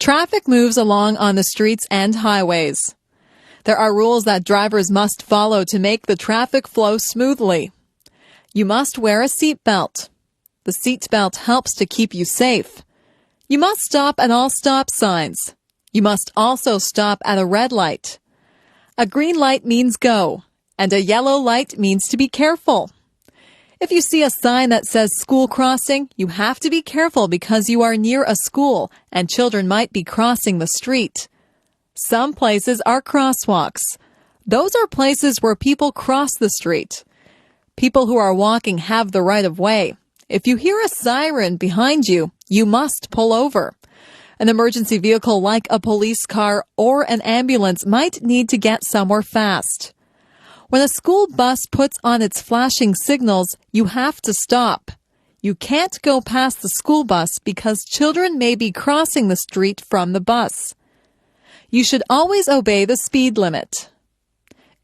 Traffic moves along on the streets and highways. There are rules that drivers must follow to make the traffic flow smoothly. You must wear a seatbelt. The seatbelt helps to keep you safe. You must stop at all stop signs. You must also stop at a red light. A green light means go, and a yellow light means to be careful. If you see a sign that says school crossing, you have to be careful because you are near a school and children might be crossing the street. Some places are crosswalks. Those are places where people cross the street. People who are walking have the right of way. If you hear a siren behind you, you must pull over. An emergency vehicle like a police car or an ambulance might need to get somewhere fast. When a school bus puts on its flashing signals, you have to stop. You can't go past the school bus because children may be crossing the street from the bus. You should always obey the speed limit.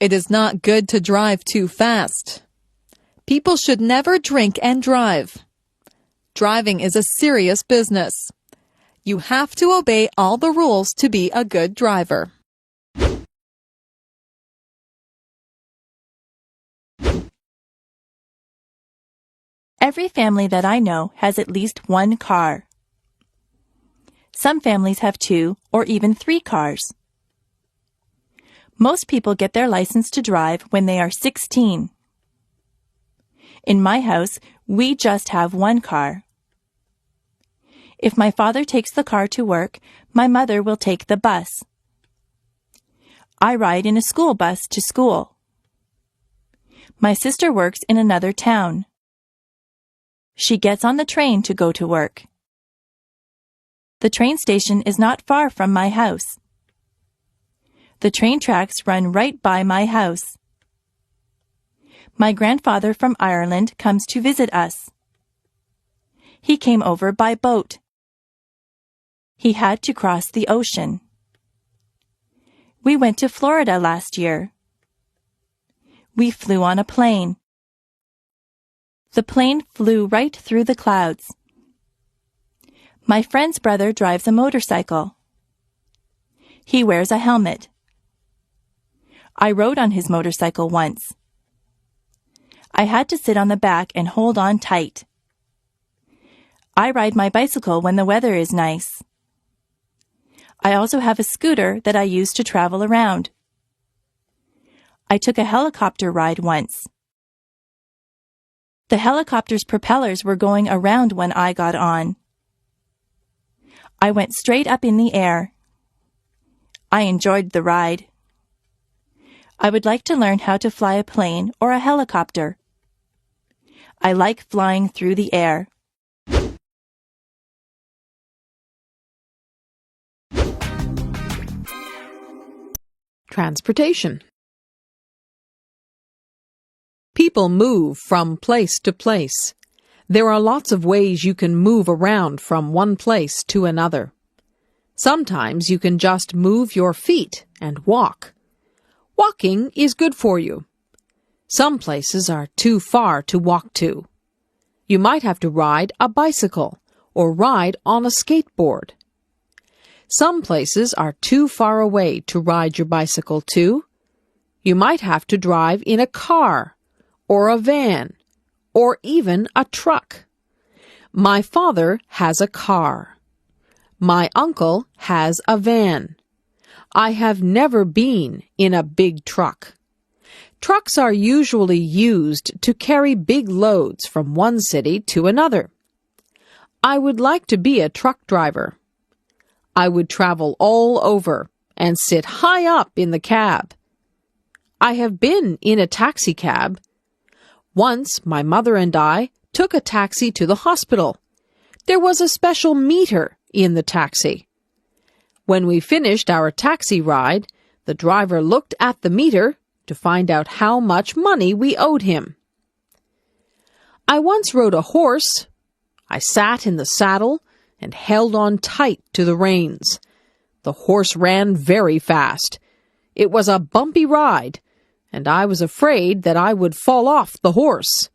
It is not good to drive too fast. People should never drink and drive. Driving is a serious business. You have to obey all the rules to be a good driver. Every family that I know has at least one car. Some families have 2 or even 3 cars. Most people get their license to drive when they are 16. In my house, we just have one car. If my father takes the car to work, my mother will take the bus. I ride in a school bus to school. My sister works in another town. She gets on the train to go to work. The train station is not far from my house. The train tracks run right by my house. My grandfather from Ireland comes to visit us. He came over by boat. He had to cross the ocean. We went to Florida last year. We flew on a plane. The plane flew right through the clouds. My friend's brother drives a motorcycle. He wears a helmet. I rode on his motorcycle once. I had to sit on the back and hold on tight. I ride my bicycle when the weather is nice. I also have a scooter that I use to travel around. I took a helicopter ride once. The helicopter's propellers were going around when I got on. I went straight up in the air. I enjoyed the ride. I would like to learn how to fly a plane or a helicopter. I like flying through the air. Transportation. People move from place to place. There are lots of ways you can move around from one place to another. Sometimes you can just move your feet and walk. Walking is good for you. Some places are too far to walk to. You might have to ride a bicycle or ride on a skateboard. Some places are too far away to ride your bicycle to. You might have to drive in a car or a van, or even a truck. My father has a car. My uncle has a van. I have never been in a big truck. Trucks are usually used to carry big loads from one city to another. I would like to be a truck driver. I would travel all over and sit high up in the cab. I have been in a taxi cab. Once, my mother and I took a taxi to the hospital. There was a special meter in the taxi. When we finished our taxi ride, the driver looked at the meter to find out how much money we owed him. I once rode a horse. I sat in the saddle and held on tight to the reins. The horse ran very fast. It was a bumpy ride, and I was afraid that I would fall off the horse.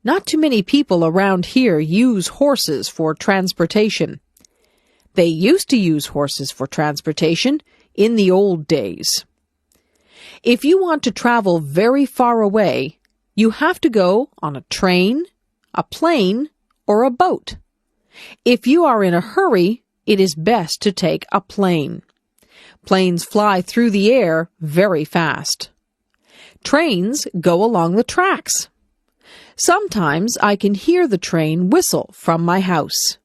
Not too many people around here use horses for transportation. They used to use horses for transportation in the old days. If you want to travel very far away, you have to go on a train, a plane, or a boat. If you are in a hurry, it is best to take a plane. Planes fly through the air very fast. Trains go along the tracks. Sometimes I can hear the train whistle from my house.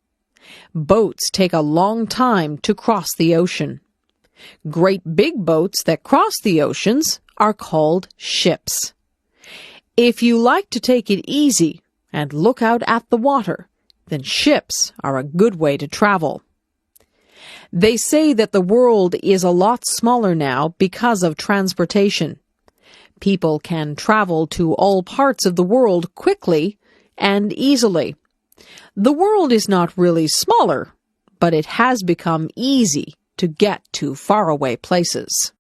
Boats take a long time to cross the ocean. Great big boats that cross the oceans are called ships. If you like to take it easy and look out at the water, then ships are a good way to travel. They say that the world is a lot smaller now because of transportation. People can travel to all parts of the world quickly and easily. The world is not really smaller, but it has become easy to get to faraway places.